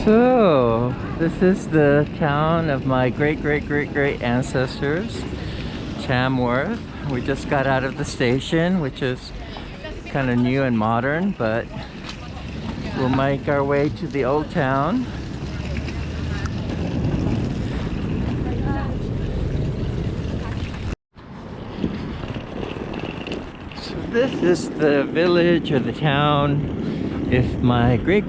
So, this is the town of my great ancestors, Tamworth. We just got out of the station, which is kind of new and modern, but we'll make our way to the old town. So this is the village or the town. If my great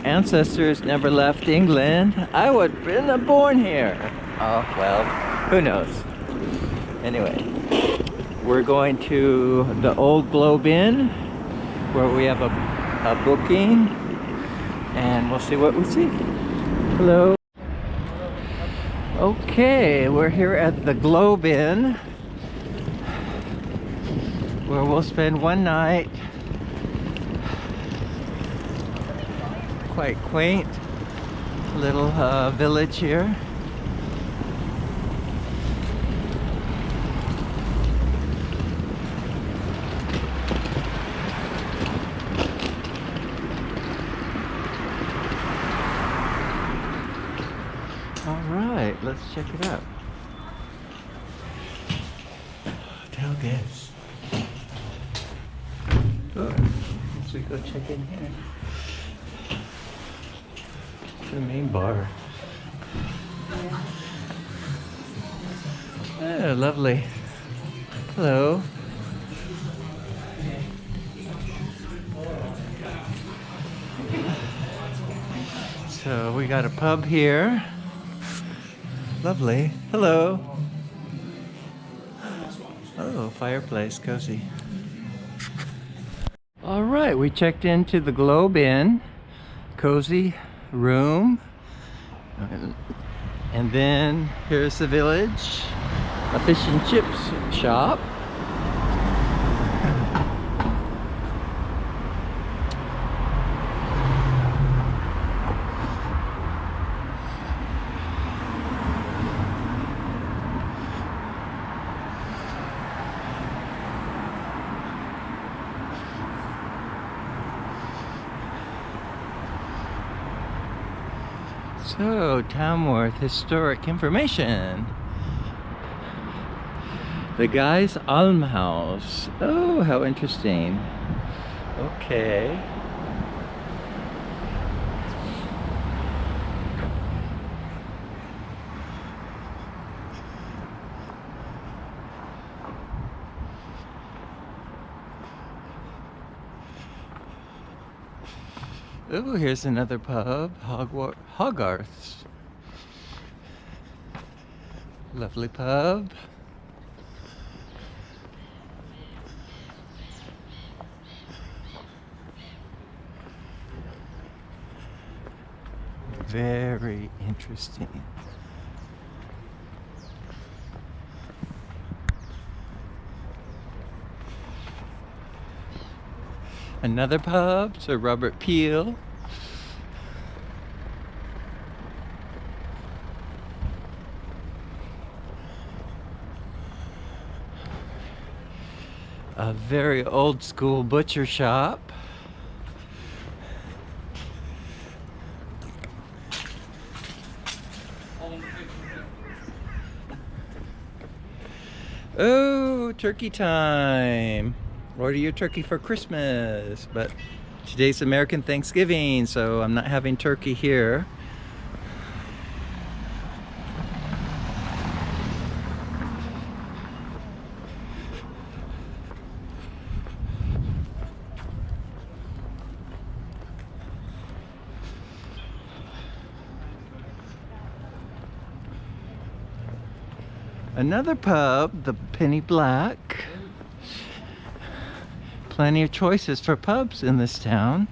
ancestors never left England, I would have been born here. Oh, well, who knows? Anyway, we're going to the old Globe Inn, where we have a booking, and we'll see what we see. Hello. Okay, we're here at the Globe Inn, where we'll spend one night. Quite quaint little village here. All right, let's check it out. Tailgates. Oh, let's go check in here. The main bar. Oh, lovely. Hello. So we got a pub here. Lovely. Hello. Oh, fireplace, cozy. All right, we checked into the Globe Inn. Cozy room, and then here's the village, a fish and chips shop. So, Tamworth historic information. The Guy's Almhouse. Oh, how interesting. Okay. Oh, here's another pub, Hogarth's. Lovely pub. Very interesting. Another pub, Sir Robert Peel. A very old school butcher shop. Oh, turkey time. Order your turkey for Christmas, but today's American Thanksgiving, so I'm not having turkey here. Another pub, the Penny Black. Plenty of choices for pubs in this town.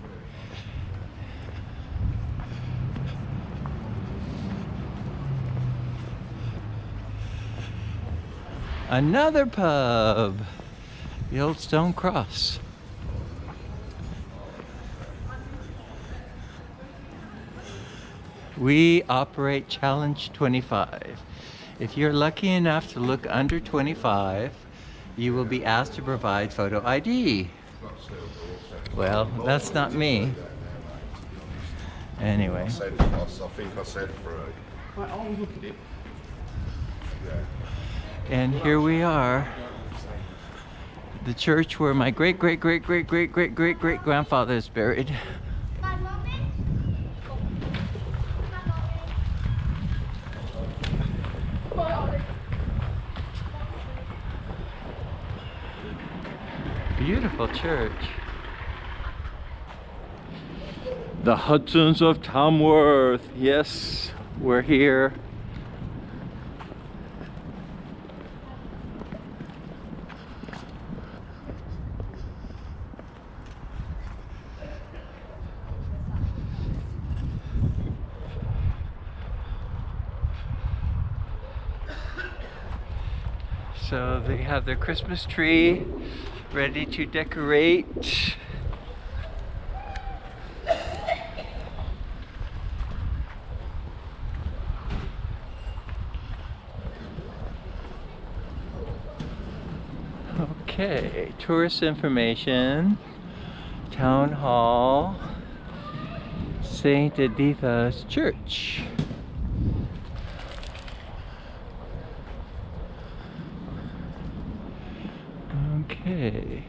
Another pub, the Old Stone Cross. We operate Challenge 25. If you're lucky enough to look under 25, you will be asked to provide photo ID. Well, that's not me. Anyway. I think I said 3. I was looking at it. Yeah. And here we are. The church where my great-great-great-great-great-great-great-great-grandfather is buried. Beautiful church. The Hudsons of Tamworth. Yes, we're here. So they have their Christmas tree ready to decorate. Okay, tourist information, Town Hall, St. Editha's Church. Okay.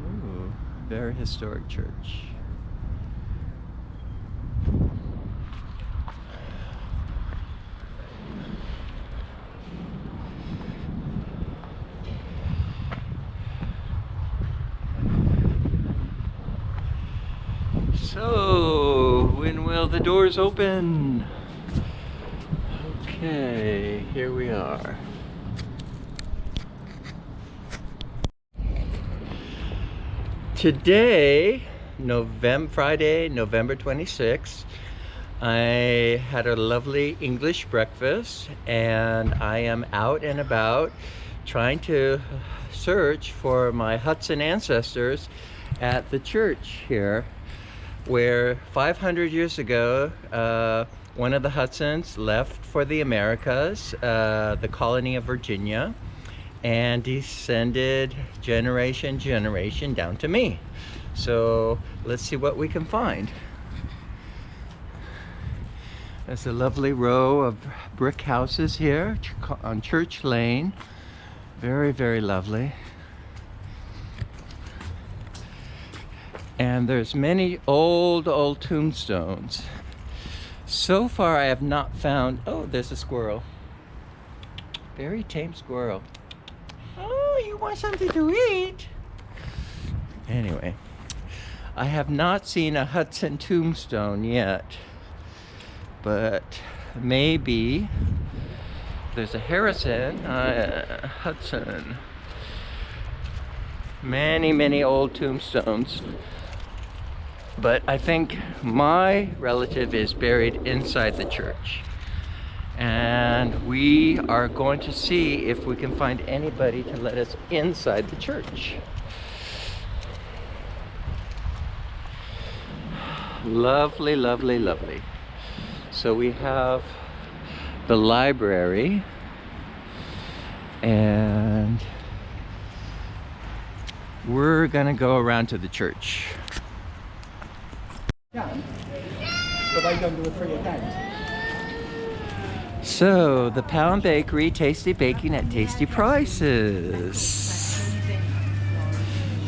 Ooh, very historic church. So, when will the doors open? Okay, here we are. Today, Friday, November 26th, I had a lovely English breakfast and I am out and about trying to search for my Hudson ancestors at the church here, where 500 years ago one of the Hudsons left for the Americas, the colony of Virginia, and descended generation down to me. So let's see what we can find. There's a lovely row of brick houses here on Church Lane. Very, very lovely. And there's many old tombstones. So far I have not found, oh, there's a squirrel. Very tame squirrel. Oh, you want something to eat? Anyway, I have not seen a Hudson tombstone yet, but maybe there's a Harrison, Hudson. Many old tombstones. But I think my relative is buried inside the church. And we are going to see if we can find anybody to let us inside the church. Lovely, lovely, lovely. So we have the library and we're gonna go around to the church. But they don't do a free account. So, the Pound Bakery, tasty baking at tasty prices.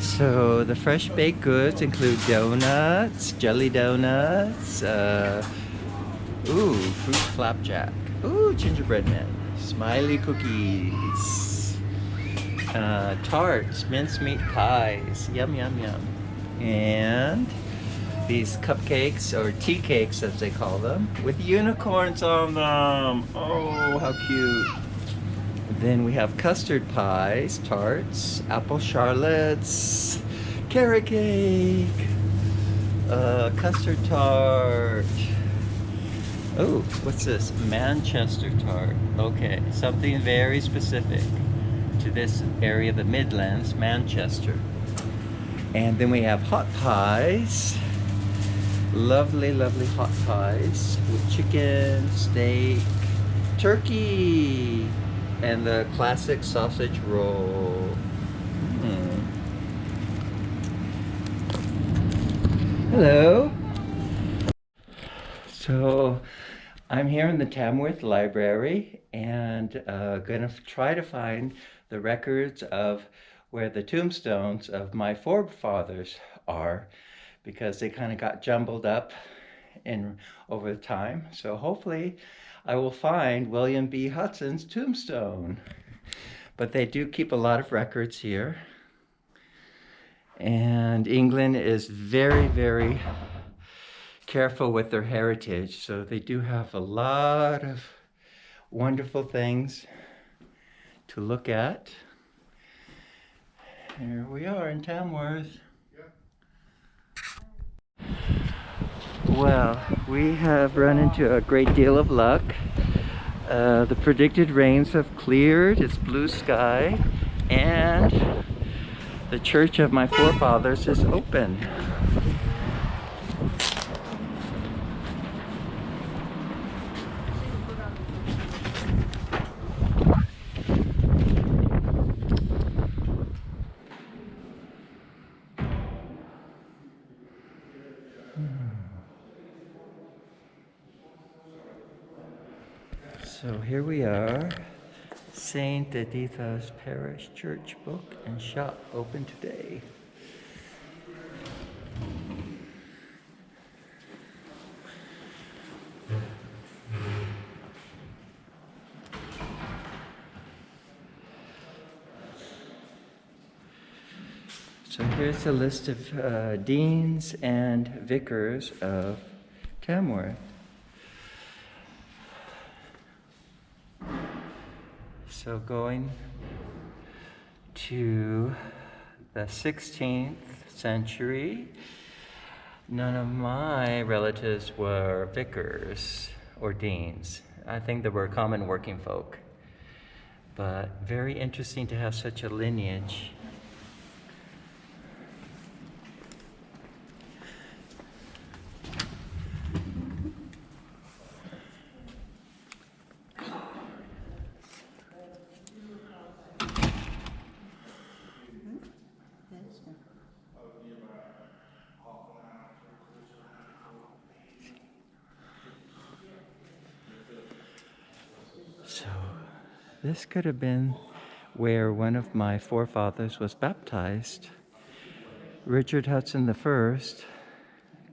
So, the fresh baked goods include donuts, jelly donuts, fruit flapjack, gingerbread men, smiley cookies, tarts, mincemeat pies, yum yum yum, and these cupcakes, or tea cakes as they call them, with unicorns on them. Oh, how cute. Then we have custard pies, tarts, apple charlottes, carrot cake, custard tart. Oh, what's this? Manchester tart. Okay, something very specific to this area, the Midlands, Manchester. And then we have hot pies. Lovely, lovely hot pies with chicken, steak, turkey, and the classic sausage roll. Hello. So I'm here in the Tamworth Library and gonna try to find the records of where the tombstones of my forefathers are, because they kind of got jumbled up over time. So hopefully I will find William B. Hudson's tombstone. But they do keep a lot of records here. And England is very, very careful with their heritage. So they do have a lot of wonderful things to look at. Here we are in Tamworth. Well, we have run into a great deal of luck. The predicted rains have cleared, it's blue sky, and the church of my forefathers is open. So here we are, St. Editha's Parish Church Book and Shop open today. So here's a list of deans and vicars of Tamworth. So going to the 16th century, none of my relatives were vicars or deans. I think they were common working folk. But very interesting to have such a lineage. So this could have been where one of my forefathers was baptized. Richard Hudson I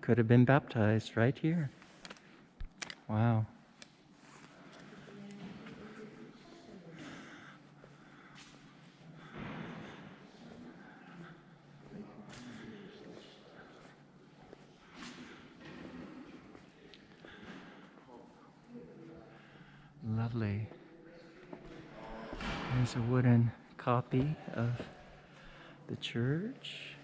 could have been baptized right here. Wow. Lovely. There's a wooden copy of the church.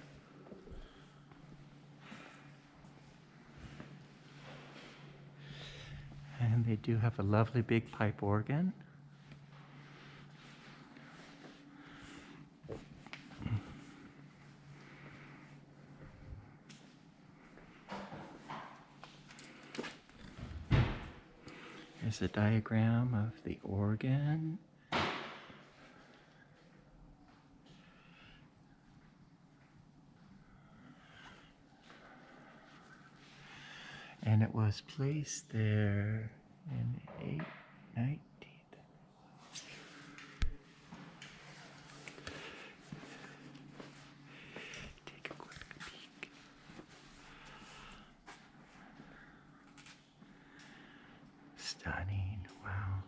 And they do have a lovely big pipe organ. Here's a diagram of the organ. And it was placed there in 819. Take a quick peek. Stunning, wow.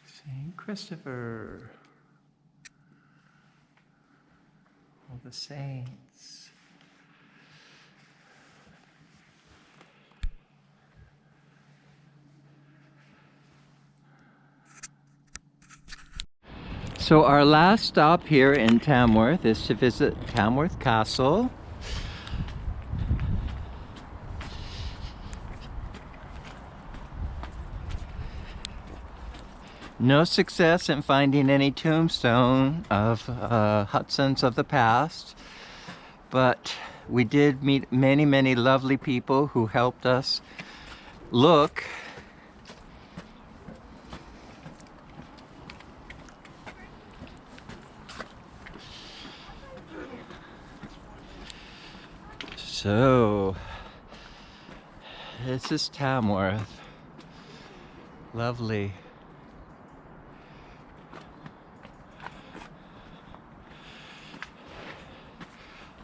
St. Christopher, all the saints. So our last stop here in Tamworth is to visit Tamworth Castle. No success in finding any tombstone of Hudsons of the past, but we did meet many, many lovely people who helped us look. So, this is Tamworth. Lovely.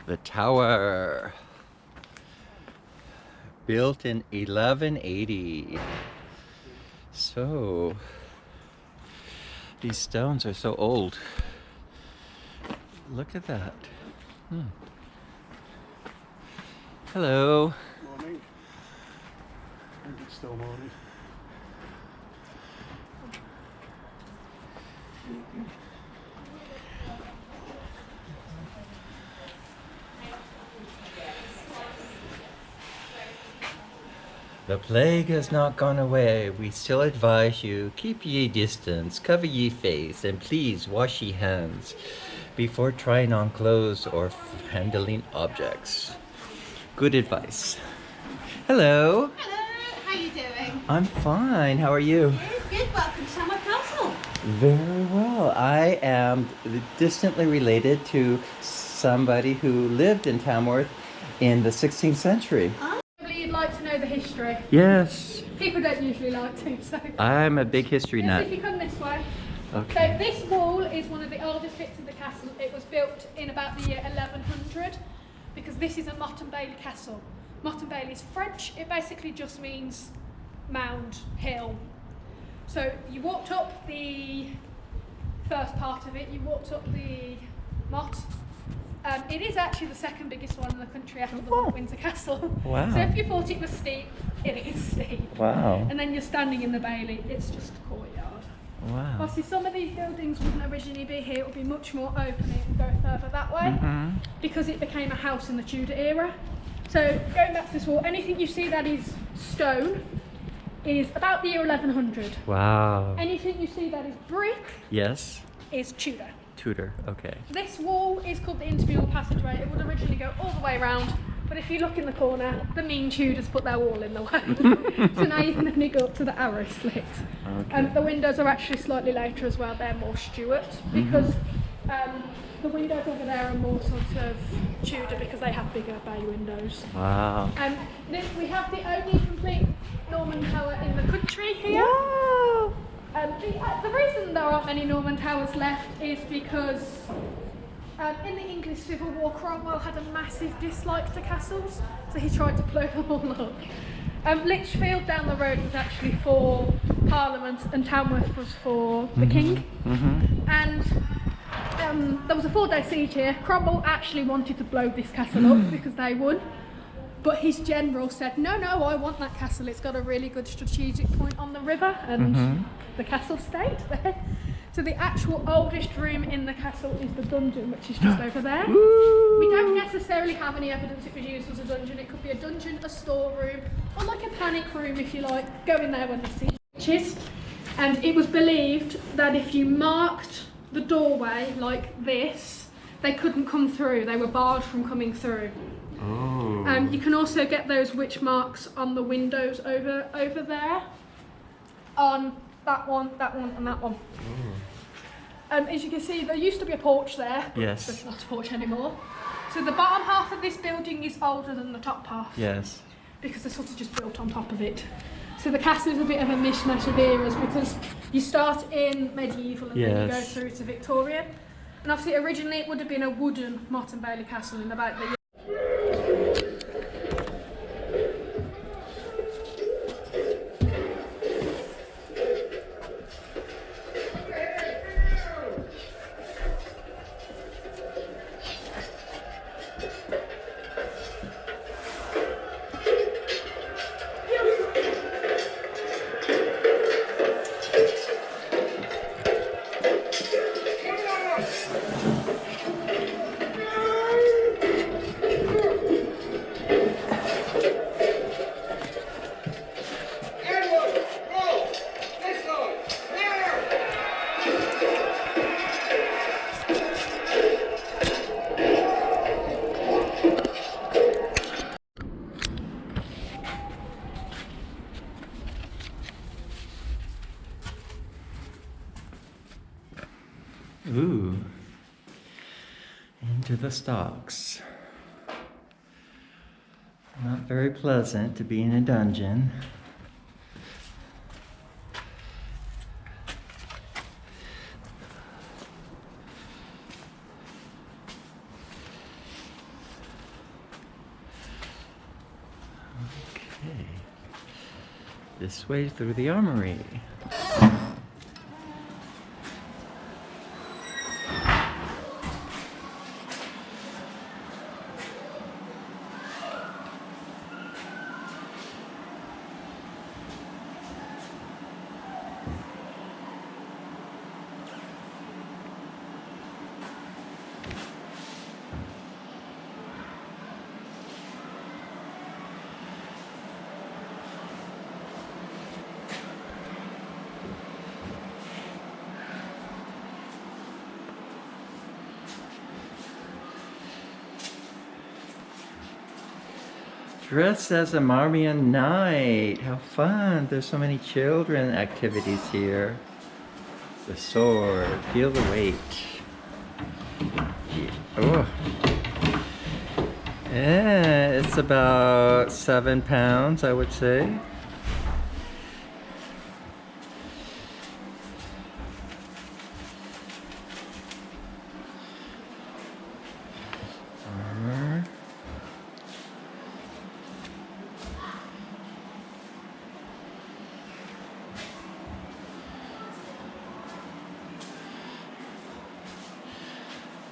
The tower, built in 1180. So, these stones are so old. Look at that. Hello. Morning. I think it's still morning. The plague has not gone away. We still advise you, keep ye distance, cover ye face, and please wash ye hands before trying on clothes or handling objects. Good advice. Hello. Hello, how you doing? I'm fine. How are you? Good, welcome to Tamworth Castle. Very well. I am distantly related to somebody who lived in Tamworth in the 16th century. Probably you'd like to know the history. Yes. People don't usually like to, so. I'm a big history Yes, nut. if you come this way. Okay. So this wall is one of the oldest bits of the castle. It was built in about the year 1100 because this is a Motte and Bailey castle. Motte and Bailey is French. It basically just means mound, hill. So you walked up the first part of it, you walked up the Motte. It is actually the second biggest one in the country after the Windsor Castle. Wow. So if you thought it was steep, it is steep. Wow. And then you're standing in the Bailey, it's just a courtyard. Wow. Obviously some of these buildings wouldn't originally be here, it would be much more open, it would go further that way, because it became a house in the Tudor era. So going back to this wall, anything you see that is stone is about the year 1100. Wow. Anything you see that is brick Yes. is Tudor. Tudor. Okay. This wall is called the intermural passageway. It would originally go all the way around, but if you look in the corner, the mean Tudors put their wall in the way. So now you can only go up to the arrow slit. Okay. The windows are actually slightly later as well. They're more Stuart because the windows over there are more sort of Tudor because they have bigger bay windows. Wow. We have the only complete Norman tower in the country here. Wow. The reason there aren't many Norman towers left is because in the English Civil War, Cromwell had a massive dislike to castles, so he tried to blow them all up. Lichfield down the road was actually for Parliament and Tamworth was for the King. And there was a 4-day siege here. Cromwell actually wanted to blow this castle up because they won. But his general said, no, I want that castle. It's got a really good strategic point on the river and the castle stayed there. So the actual oldest room in the castle is the dungeon, which is just over there. We don't necessarily have any evidence it was used as a dungeon. It could be a dungeon, a storeroom, or like a panic room if you like. Go in there when you see witches. And it was believed that if you marked the doorway like this, they couldn't come through. They were barred from coming through. You can also get those witch marks on the windows over there, on that one, and that one. As you can see, there used to be a porch there. Yes. There's not a porch anymore. So the bottom half of this building is older than the top half. Yes. Because they're sort of just built on top of it. So the castle is a bit of a mishmash of eras because you start in medieval and then you go through to Victorian. And obviously originally it would have been a wooden Motte and Bailey castle in about the Ooh. Into the stocks. Not very pleasant to be in a dungeon. Okay. This way through the armory. Dressed as a Marmion knight. How fun. There's so many children activities here. The sword. Feel the weight. Oh. Yeah, it's about 7 pounds, I would say. Armor.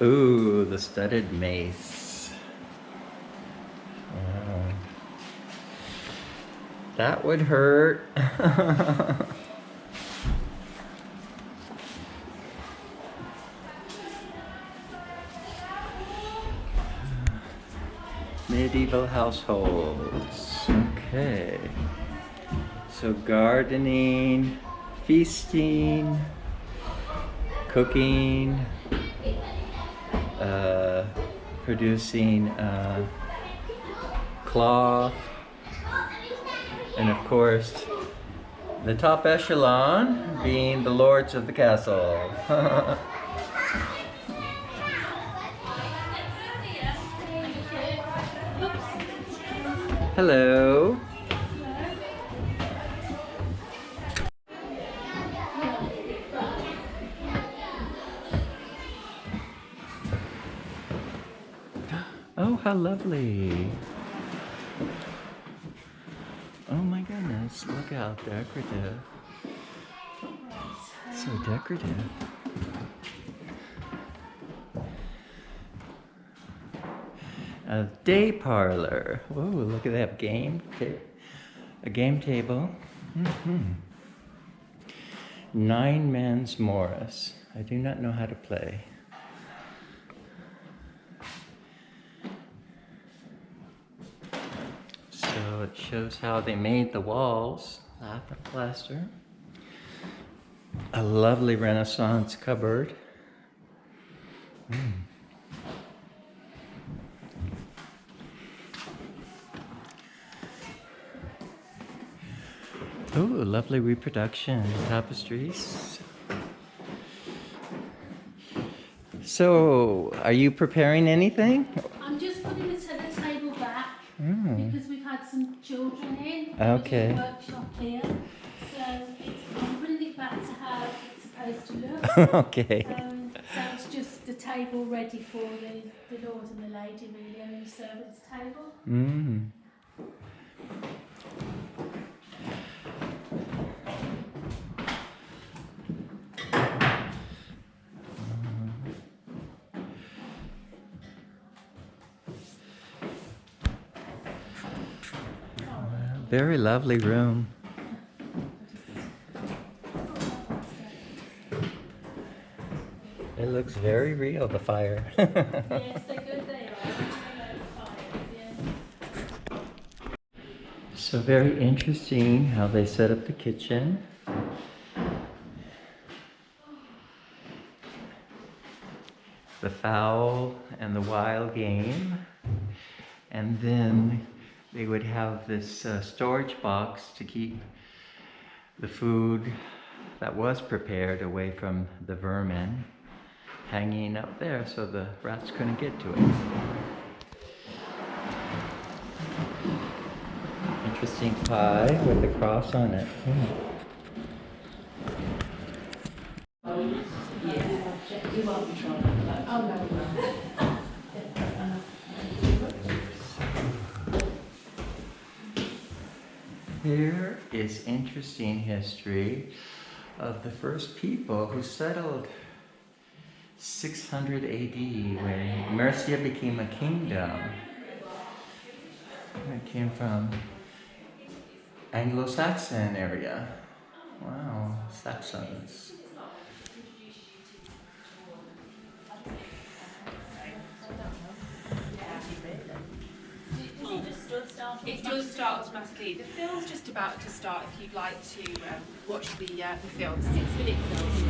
Ooh, the studded mace. Wow. That would hurt. Medieval households. Okay. So gardening, feasting, cooking, producing cloth, and of course the top echelon being the lords of the castle. Hello. Oh, how lovely. Oh my goodness, look how decorative. So decorative. A day parlor. Whoa, look at that a game table. Mm-hmm. 9 Men's Morris. I do not know how to play. So it shows how they made the walls, lath and plaster. A lovely Renaissance cupboard. Oh, lovely reproduction tapestries. So, are you preparing anything? I'm just putting the table back because we've had some children in. Okay. There's a workshop here, so I'm putting it back to how it's supposed to look. Okay. So it's just the table ready for the lord and the lady, really, and the servants' table. Very lovely room. It looks very real, the fire. Yes, they're good, they are. So very interesting how they set up the kitchen. The fowl and the wild game. And then they would have this storage box to keep the food that was prepared away from the vermin. hanging up there so the rats couldn't get to it. Interesting pie with a cross on it. Here is interesting history of the first people who settled 600 AD when Mercia became a kingdom. It came from Anglo-Saxon area. Wow, Saxons. It does start automatically. The film's just about to start if you'd like to watch the film. 6-minute film.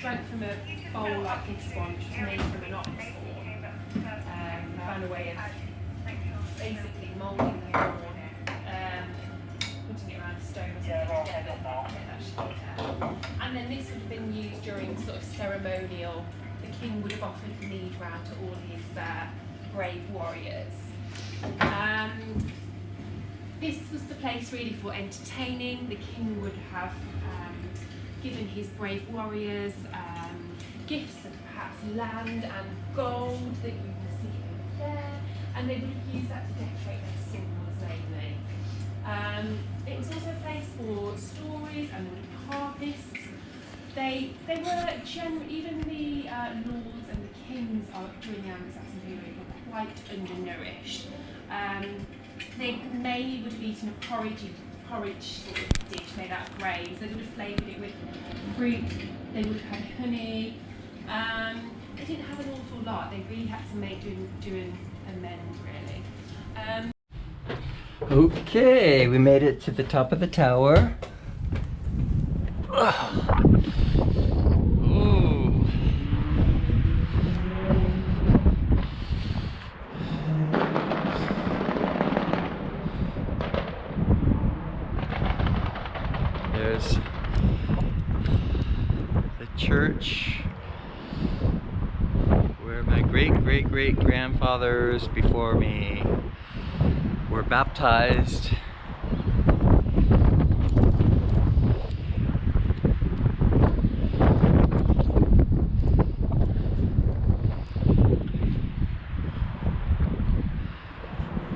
drank from a bowl like this one, which was made from an ox horn. Found a way of basically moulding the horn, putting it around a stone or something. And then this would have been used during sort of ceremonial. The king would have offered mead round to all his brave warriors. This was the place really for entertaining. The king would have given his brave warriors gifts of perhaps land and gold that you can see there, and they would have used that to decorate their symbols mainly. It was also a place for stories, and there would have harpists. They were generally, even the lords and the kings during the Anglo-Saxon period were quite undernourished. They mainly would have eaten a porridge sort of dish made out of grains. They would have flavoured it with fruit. They would have had honey. They didn't have an awful lot. They really had to make do an amend, really. Okay, we made it to the top of the tower. Ooh. There's the church where my great-great-great-grandfathers before me were baptized.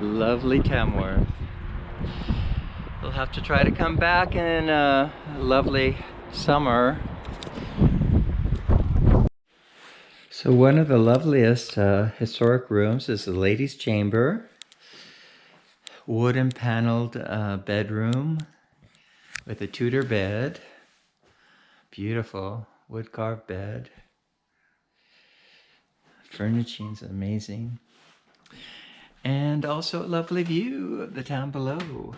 Lovely Tamworth. We'll have to try to come back in a lovely summer. So one of the loveliest historic rooms is the ladies' chamber. Wooden paneled bedroom with a Tudor bed. Beautiful wood carved bed. Furnishing's amazing. And also a lovely view of the town below.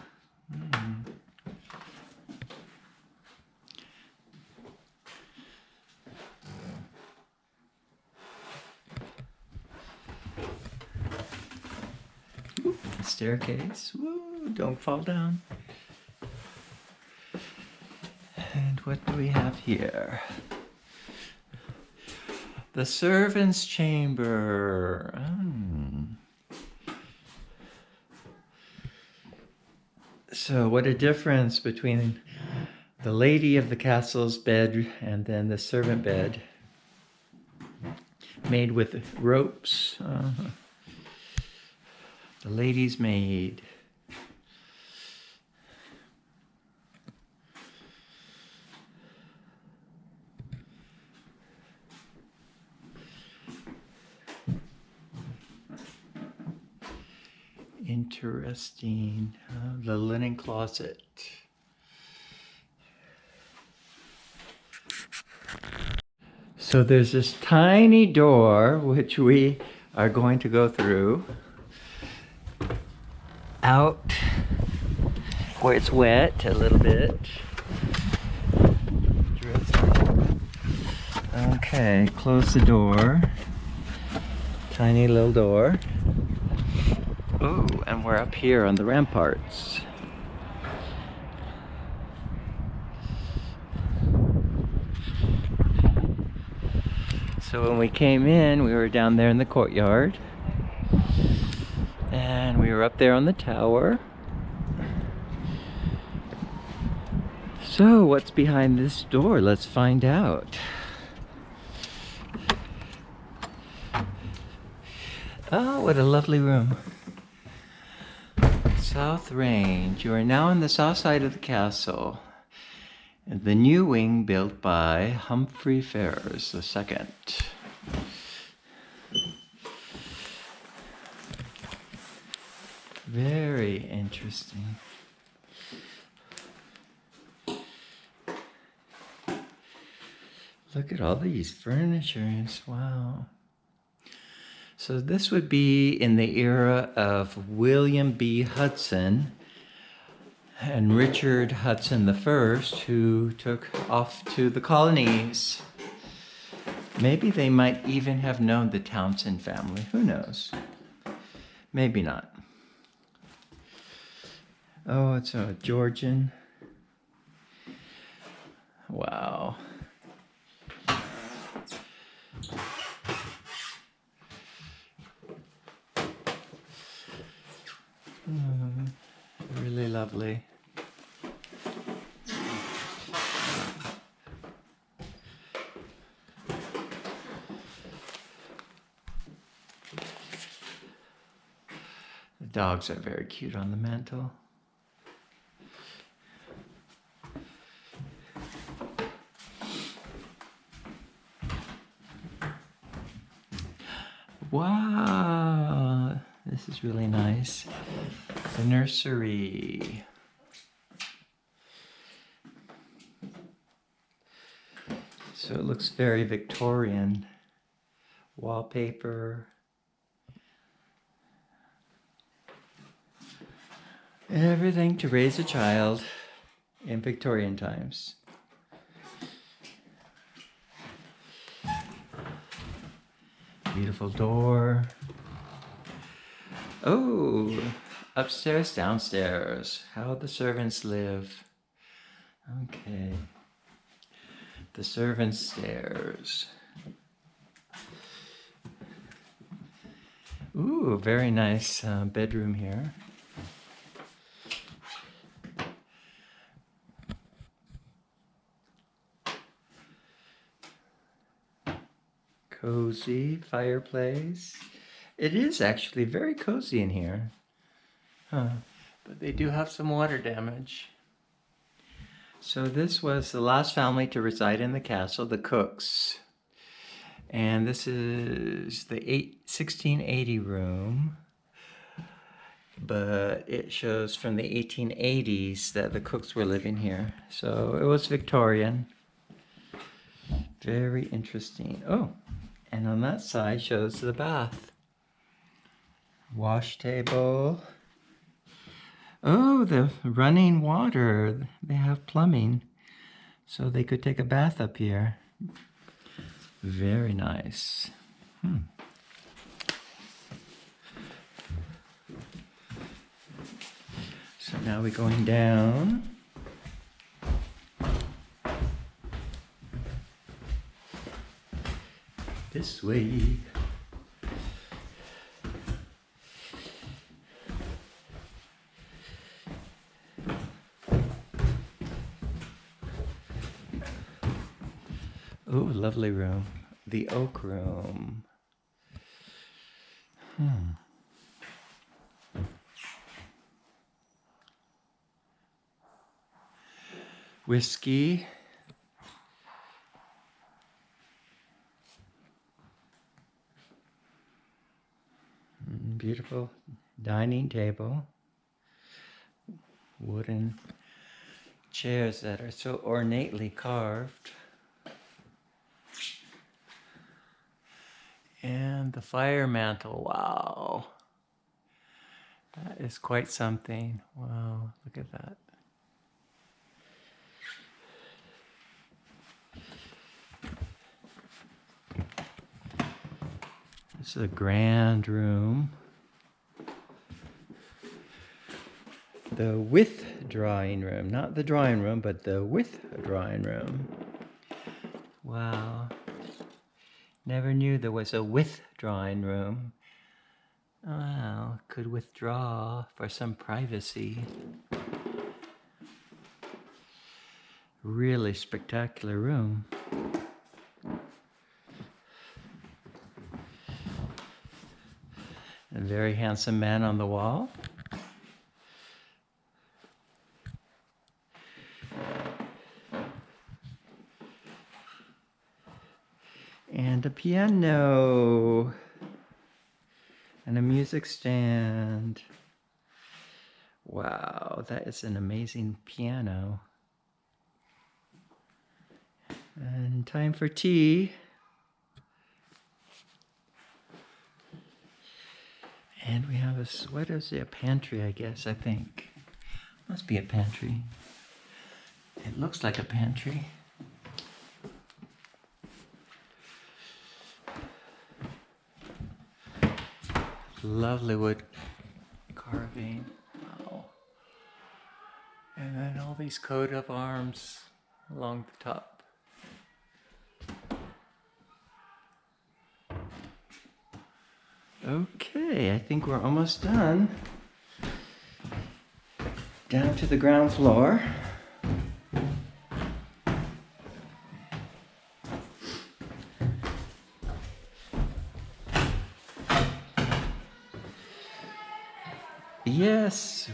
Staircase. Woo, don't fall down. And what do we have here? The servants' chamber. So what a difference between the lady of the castle's bed and then the servant bed. Made with ropes. The lady's maid. Interesting. The linen closet. So there's this tiny door which we are going to go through. Out where it's wet a little bit. Okay, close the door. Tiny little door. Oh, and we're up here on the ramparts. So when we came in, we were down there in the courtyard. And we were up there on the tower. So what's behind this door? Let's find out. Oh, what a lovely room. South Range. You are now on the south side of the castle. The new wing built by Humphrey Ferrers II. Very interesting. Look at all these furnitures. Wow. So this would be in the era of William B. Hudson and Richard Hudson I, who took off to the colonies. Maybe they might even have known the Townsend family. Who knows? Maybe not. Oh, it's a Georgian. Wow. Really lovely. Dogs are very cute on the mantle. Wow, this is really nice. The nursery. So it looks very Victorian. Wallpaper. Everything to raise a child in Victorian times. Beautiful door. Oh, upstairs, downstairs. How the servants live. Okay. The servants' stairs. Ooh, very nice bedroom here. Cozy fireplace. It is actually very cozy in here. Huh. But they do have some water damage. So this was the last family to reside in the castle, the Cooks. And this is the 1680 room. But it shows from the 1880s that the Cooks were living here. So it was Victorian. Very interesting. Oh, and on that side shows the bath. Wash table. Oh, the running water. They have plumbing, so they could take a bath up here. Very nice. So now we're going down. This way. Oh, lovely room. The oak room. Whiskey. Beautiful dining table. Wooden chairs that are so ornately carved. And the fire mantle, wow. That is quite something. Wow, look at that. This is a grand room. The withdrawing room, not the drawing room, but the withdrawing room. Wow. Never knew there was a withdrawing room. Wow, could withdraw for some privacy. Really spectacular room. A very handsome man on the wall. And a piano. And a music stand. Wow, that is an amazing piano. And time for tea. And we have what is it, a pantry, I guess, I think. Must be a pantry. It looks like a pantry. Lovely wood carving. Wow. And then all these coat of arms along the top. Okay, I think we're almost done. Down to the ground floor.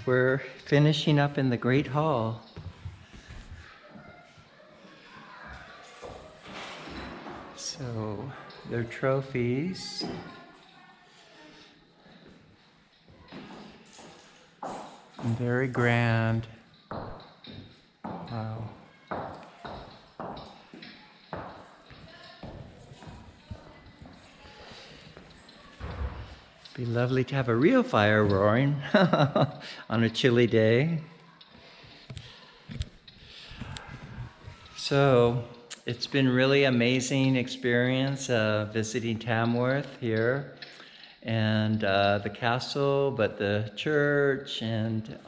we're finishing up in the Great Hall. So, their trophies. Very grand. Wow. Be lovely to have a real fire roaring on a chilly day. So it's been really amazing experience visiting Tamworth here, and the castle, but the church, and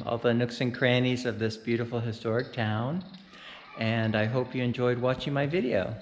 all the nooks and crannies of this beautiful historic town. And I hope you enjoyed watching my video.